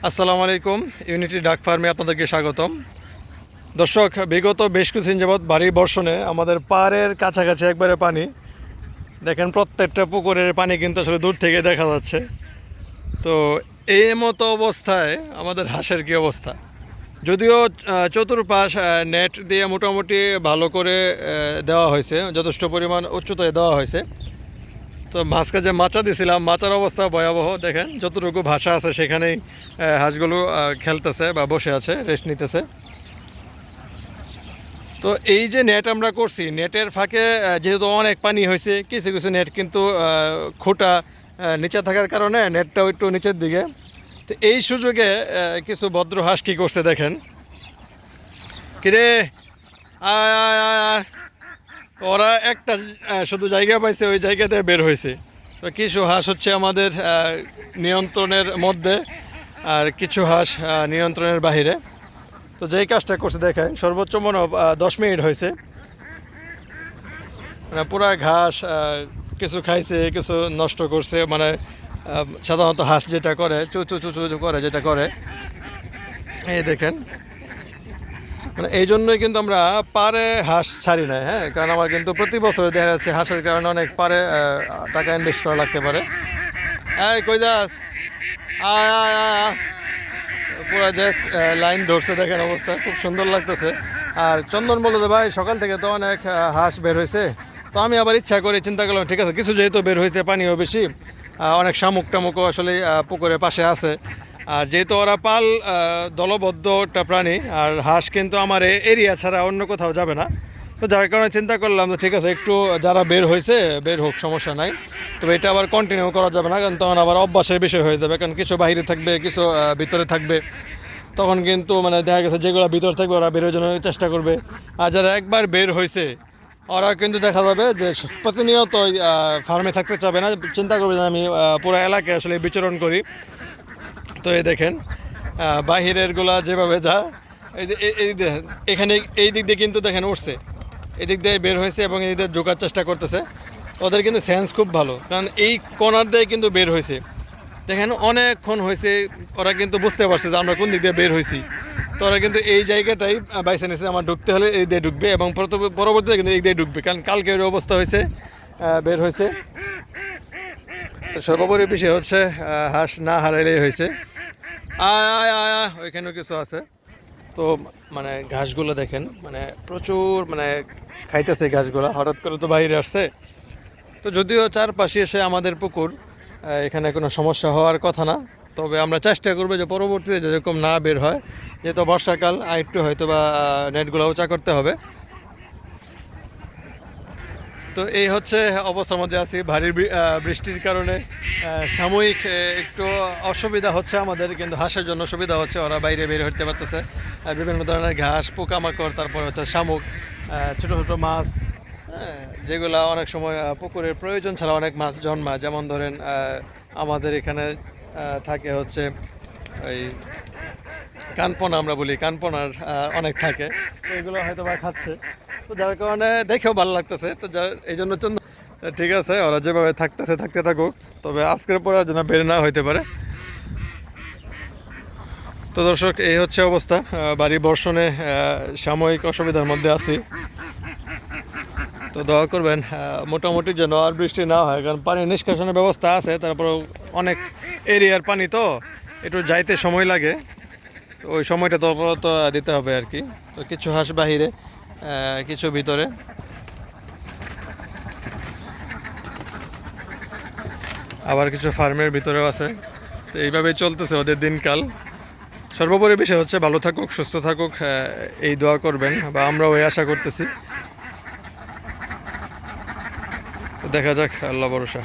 আসসালামু আলাইকুম। ইউনিটি ডাক ফার্মে আপনাদেরকে স্বাগতম। দর্শক, বিগত বেশ কিছুদিন যাবৎ ভারী বর্ষণে আমাদের পাড়ের কাছাকাছি একবারে পানি। দেখেন প্রত্যেকটা পুকুরের পানি কিন্তু আসলে দূর থেকে দেখা যাচ্ছে। তো এই মতো অবস্থায় আমাদের হাঁসের কী অবস্থা? যদিও চতুর্পাশ নেট দিয়ে মোটামুটি ভালো করে দেওয়া হয়েছে, যথেষ্ট পরিমাণ উচ্চতায় দেওয়া হয়েছে। তো মাছকে যে মাচা দিছিলাম, মাচার অবস্থা ভয়াবহ। দেখেন যতটুকু ভাষা আছে সেখানেই হাঁসগুলো খেলতেছে বা বসে আছে, রেস্ট নিতেছে। তো এই যে নেট আমরা করছি, নেটের ফাঁকে যেহেতু অনেক পানি হয়েছে, কিছু কিছু নেট কিন্তু খুঁটা নিচে থাকার কারণে নেটটাও একটু নিচের দিকে। তো এই সুযোগে কিছু ভদ্র হাঁস কী করছে দেখেন। কিরে, আয় আয় আয় আয়। ওরা একটা শুধু জায়গা পাইছে, ওই জায়গাতে বের হয়েছে। তো কিছু হাঁস হচ্ছে আমাদের নিয়ন্ত্রণের মধ্যে, আর কিছু হাঁস নিয়ন্ত্রণের বাহিরে। তো যেই কাজটা করছে দেখায়, সর্বোচ্চ মনে 10 মিনিট হয়েছে। মানে পুরা ঘাস কিছু খাইছে, কিছু নষ্ট করছে। মানে সাধারণত হাঁস যেটা করে, চু চু চু চু করে, যেটা করে এই দেখেন। মানে এই জন্যই কিন্তু আমরা পারে হাঁস ছাড়ি না, হ্যাঁ। কারণ আমার কিন্তু প্রতি বছর দেখা যাচ্ছে হাঁসের কারণে অনেক পারে টাকা ইনভেস্ট করা লাগতে পারে। এই কই যাস? আয় আয় আয়। পুরো যে লাইন ধরছে, দেখেন অবস্থা খুব সুন্দর লাগতেছে। আর চন্দন বললো যে ভাই সকাল থেকে তো অনেক হাঁস বের হয়েছে। তো আমি আবার ইচ্ছা করে চিন্তা করলাম ঠিক আছে, কিছু যেহেতু বের হয়েছে, পানিও বেশি, অনেক শামুক টামুকও আসলে পুকুরের পাশে আছে। আর যেহেতু ওরা পাল দলবদ্ধ একটা প্রাণী, আর হাঁস কিন্তু আমার এরিয়া ছাড়া অন্য কোথাও যাবে না। তো যার কারণে চিন্তা করলাম যে ঠিক আছে, একটু যারা বের হয়েছে বের হোক, সমস্যা নাই। তবে এটা আবার কন্টিনিউ করা যাবে না, কারণ তখন আবার অভ্যাসের বিষয় হয়ে যাবে। কারণ কিছু বাইরে থাকবে, কিছু ভিতরে থাকবে। তখন কিন্তু মানে দেখা গেছে যেগুলো ভিতরে থাকবে ওরা বেরোর জন্য চেষ্টা করবে। আর যারা একবার বের হয়েছে ওরা কিন্তু দেখা যাবে যে প্রতিনিয়ত ফার্মে থাকতে চাবে না, চিন্তা করবে যে আমি পুরো এলাকায় আসলে বিচরণ করি। তো এই দেখেন বাহিরেরগুলা যেভাবে যা, এই যে এখানে এই দিক দিয়ে কিন্তু দেখেন উঠছে, এই দিক দিয়ে বের হয়েছে এবং এই দিক দিয়ে ঢোকার চেষ্টা করতেছে। ওদের কিন্তু সেন্স খুব ভালো, কারণ এই কর্নার দিয়ে কিন্তু বের হয়েছে। দেখেন অনেকক্ষণ হয়েছে, ওরা কিন্তু বুঝতে পারছে যে আমরা কোন দিক দিয়ে বের হয়েছি। তো ওরা কিন্তু এই জায়গাটাই বাইছে নিয়েছে, আমার ঢুকতে হলে এই দিয়ে ঢুকবে এবং পরবর্তীতে কিন্তু এই দিয়ে ঢুকবে, কারণ কালকে ওই অবস্থা হয়েছে, বের হয়েছে। তো সর্বোপরি বিষয় হচ্ছে হাঁস না হারাইলেই হয়েছে। আয় আয় আয় আয়, ওইখানেও কিছু আছে। তো মানে ঘাসগুলো দেখেন, মানে প্রচুর মানে খাইতেছে ঘাসগুলো, হঠাৎ করে তো বাইরে আসছে। তো যদিও চারপাশে এসে আমাদের পুকুর, এখানে কোনো সমস্যা হওয়ার কথা না। তবে আমরা চেষ্টা করবো যে পরবর্তীতে যেরকম না বের হয়, যেহেতু বর্ষাকাল, আরেকটু হয়তো বা নেটগুলো উঁচা করতে হবে। তো এই হচ্ছে অবস্থার মধ্যে আছি। ভারী বৃষ্টির কারণে সাময়িক একটু অসুবিধা হচ্ছে আমাদের, কিন্তু হাঁসের জন্য সুবিধা হচ্ছে, ওরা বাইরে বের হতে পারতেছে। বিভিন্ন ধরনের ঘাস, পোকামাকড়, তারপর হচ্ছে শামুক, ছোটো ছোটো মাছ, হ্যাঁ, যেগুলো অনেক সময় পুকুরের প্রয়োজন ছাড়া অনেক মাছ জন্মায়। যেমন ধরেন আমাদের এখানে থাকে হচ্ছে ওই কানপনা, আমরা বলি কানপনার অনেক থাকে। তো এগুলো হয়তো বা খাচ্ছে। তো যার কারণে দেখেও ভালো লাগতেছে। তো যার এই জন্য ঠিক আছে, ওরা যেভাবে থাকতেছে থাকতে থাকুক, তবে আজকের পরে যেন বের না হইতে পারে। তো দর্শক, এই হচ্ছে অবস্থা। বাড়ি বর্ষণে সাময়িক অসুবিধার মধ্যে আছি। তো দোয়া করবেন মোটামুটি যেন আর বৃষ্টি না হয়, কারণ পানি নিষ্কাশনের ব্যবস্থা আছে, তারপরেও অনেক এরিয়ার পানি, তো একটু যাইতে সময় লাগে। তো ওই সময়টা তো দিতে হবে আর কি। তো কিছু হাঁস বাহিরে, কিছু ভিতরে, আবার কিছু ফার্মের ভিতরেও আছে। তো এইভাবেই চলতেছে ওদের দিনকাল। সর্বোপরি বিষয় হচ্ছে ভালো থাকুক, সুস্থ থাকুক, এই দোয়া করবেন, বা আমরাও এই আশা করতেছি। তো দেখা যাক, আল্লাহ ভরসা।